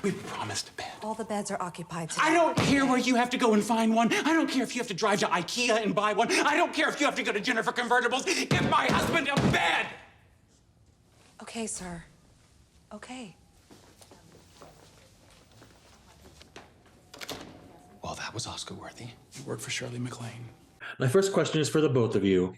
We promised a bed. All the beds are occupied today. I don't care where you have to go and find one. I don't care if you have to drive to IKEA and buy one. I don't care if you have to go to Jennifer Convertibles. Give my husband a bed! Okay, sir. Okay. Well, that was Oscar-worthy. You work for Shirley MacLaine. My first question is for the both of you,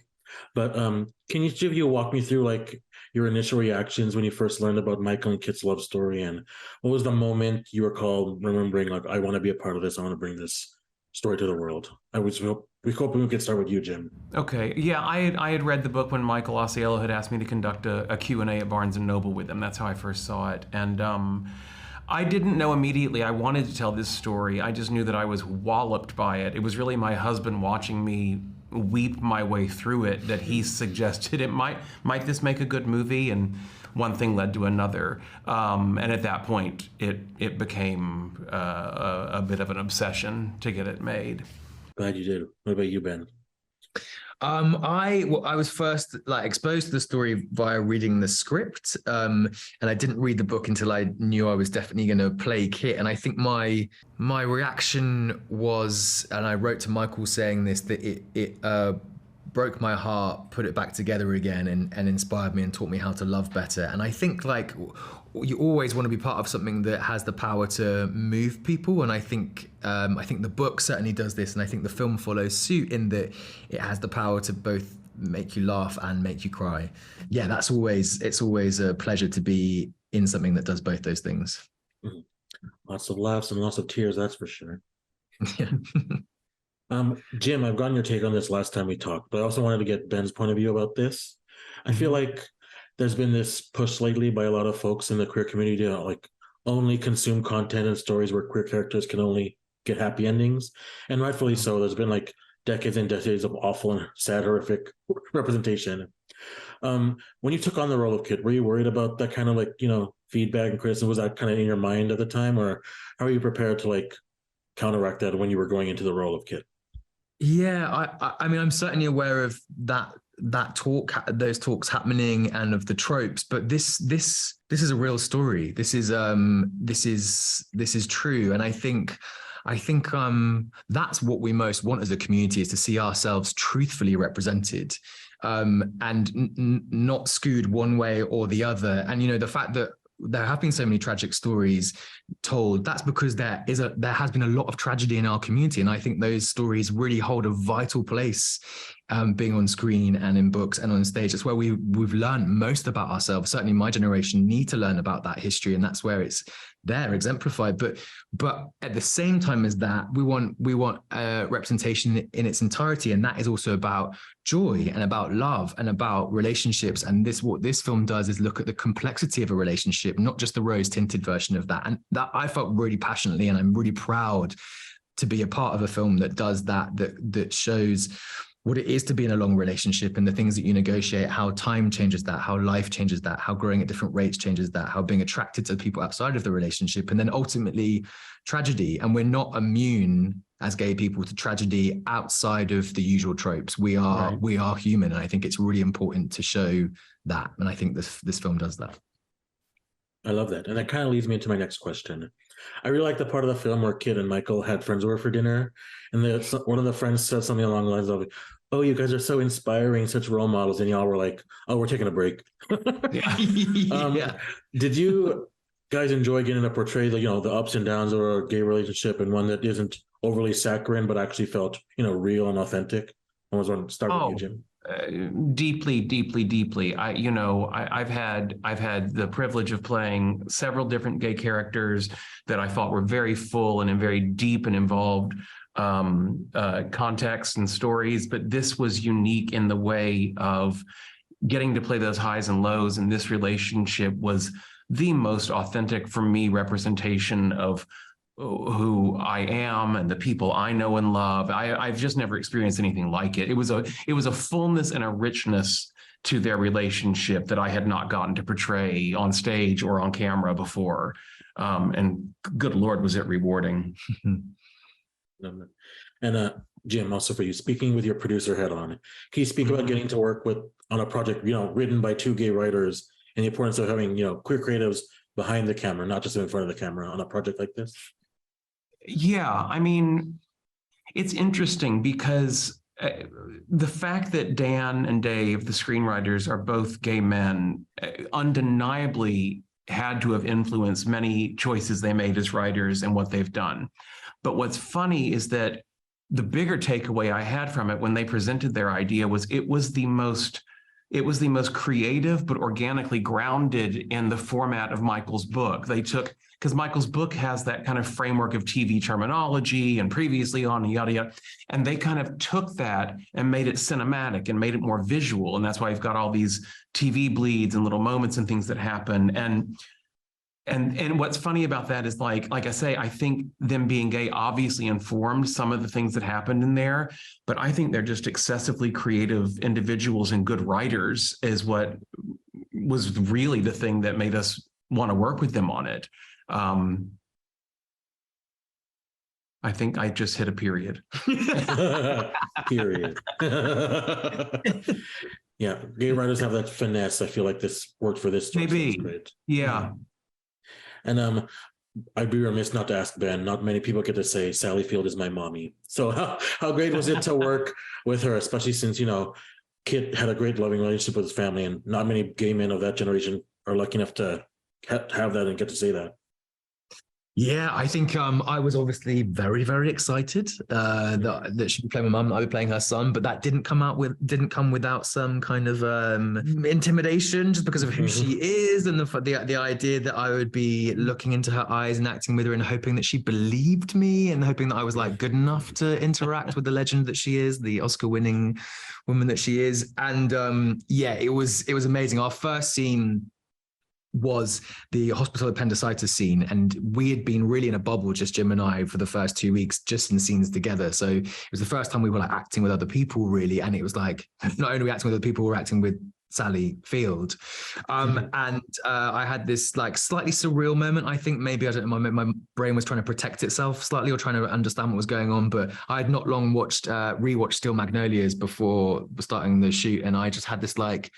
but can each of you walk me through like your initial reactions when you first learned about Michael and Kit's love story, and what was the moment you recall remembering like, I want to be a part of this, I want to bring this story to the world? We hope we could start with you, Jim. Okay, yeah, I had read the book when Michael Ausiello had asked me to conduct a Q&A at Barnes & Noble with him. That's how I first saw it, and I didn't know immediately I wanted to tell this story. I just knew that I was walloped by it. It was really my husband watching me weep my way through it that he suggested it might this make a good movie, and one thing led to another. And at that point, it became a bit of an obsession to get it made. Glad you did. What about you, Ben? I was first exposed to the story via reading the script, and I didn't read the book until I knew I was definitely going to play Kit. And I think my reaction was, and I wrote to Michael saying this, that it broke my heart, put it back together again, and inspired me and taught me how to love better. And I think you always want to be part of something that has the power to move people, and I think the book certainly does this, and I think the film follows suit in that it has the power to both make you laugh and make you cry. Yeah, it's always a pleasure to be in something that does both those things. Mm-hmm. Lots of laughs and lots of tears, that's for sure. Yeah. Jim, I've gotten your take on this last time we talked, but I also wanted to get Ben's point of view about this. I feel like there's been this push lately by a lot of folks in the queer community to like only consume content and stories where queer characters can only get happy endings. And rightfully so. There's been like decades and decades of awful and sad, horrific representation. When you took on the role of Kit, were you worried about that kind of feedback and criticism? Was that kind of in your mind at the time, or how are you prepared to counteract that when you were going into the role of Kit? Yeah, I mean, I'm certainly aware of those talks happening and of the tropes, but this is a real story. This is true, and I think that's what we most want as a community, is to see ourselves truthfully represented, and not skewed one way or the other. And the fact that there have been so many tragic stories told, that's because there has been a lot of tragedy in our community, and I think those stories really hold a vital place, being on screen and in books and on stage. That's where we've learned most about ourselves. Certainly my generation need to learn about that history, and that's where it's there exemplified. But at the same time as that, we want representation in its entirety, and that is also about joy and about love and about relationships. And what this film does is look at the complexity of a relationship, not just the rose-tinted version of that. And that I felt really passionately, and I'm really proud to be a part of a film that does that shows what it is to be in a long relationship and the things that you negotiate, how time changes that, how life changes that, how growing at different rates changes that, how being attracted to people outside of the relationship, and then ultimately tragedy. And we're not immune as gay people to tragedy outside of the usual tropes. We are human, and I think it's really important to show that. And I think this film does that. I love that. And that kind of leads me into my next question. I really like the part of the film where Kit and Michael had friends over for dinner, and one of the friends said something along the lines of, "Oh, you guys are so inspiring, such role models," and y'all were like, "Oh, we're taking a break." Yeah. Did you guys enjoy getting to portray the ups and downs of a gay relationship, and one that isn't overly saccharine but actually felt real and authentic? I was going to start with you, Jim. Deeply, deeply, deeply. I've had the privilege of playing several different gay characters that I thought were very full and in very deep and involved contexts and stories, but this was unique in the way of getting to play those highs and lows, and this relationship was the most authentic for me representation of who I am and the people I know and love. I've just never experienced anything like it. It was a fullness and a richness to their relationship that I had not gotten to portray on stage or on camera before. And good Lord, was it rewarding. And Jim, also for you, speaking with your producer head on, can you speak about getting to work on a project, written by two gay writers, and the importance of having, queer creatives behind the camera, not just in front of the camera on a project like this? Yeah, I mean, it's interesting because the fact that Dan and Dave, the screenwriters, are both gay men, undeniably had to have influenced many choices they made as writers and what they've done. But what's funny is that the bigger takeaway I had from it when they presented their idea was it was the most creative but organically grounded in the format of Michael's book. They took, because Michael's book has that kind of framework of TV terminology and previously on and yada yada, and they kind of took that and made it cinematic and made it more visual, and that's why you've got all these TV bleeds and little moments and things that happen. And what's funny about that is like I say, I think them being gay obviously informed some of the things that happened in there, but I think they're just excessively creative individuals and good writers is what was really the thing that made us want to work with them on it. I think I just hit a period. Period. Yeah, gay writers have that finesse. I feel like this worked for this story. Maybe. So great. Yeah. And I'd be remiss not to ask Ben. Not many people get to say Sally Field is my mommy. So how great was it to work with her, especially since, you know, Kit had a great loving relationship with his family, and not many gay men of that generation are lucky enough to have that and get to say that. Yeah, I think I was obviously very, very excited that she'd be playing my mum, I'd be playing her son, but that didn't come without some kind of intimidation, just because of who she is and the idea that I would be looking into her eyes and acting with her and hoping that she believed me and hoping that I was like good enough to interact with the legend that she is, the Oscar-winning woman that she is. And yeah, it was amazing. Our first scene was the hospital appendicitis scene, and we had been really in a bubble, just Jim and I, for the first 2 weeks, just in scenes together. So it was the first time we were like acting with other people, really, and it was like not only acting with other people, we're acting with Sally Field. And I had this like slightly surreal moment. I think maybe, I don't know, my brain was trying to protect itself slightly or trying to understand what was going on, but I had not long rewatched Steel Magnolias before starting the shoot, and I just had this like,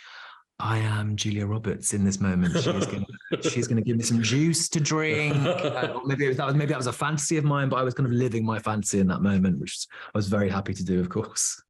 I am Julia Roberts in this moment. She's going to give me some juice to drink. Maybe that was a fantasy of mine, but I was kind of living my fantasy in that moment, which I was very happy to do, of course.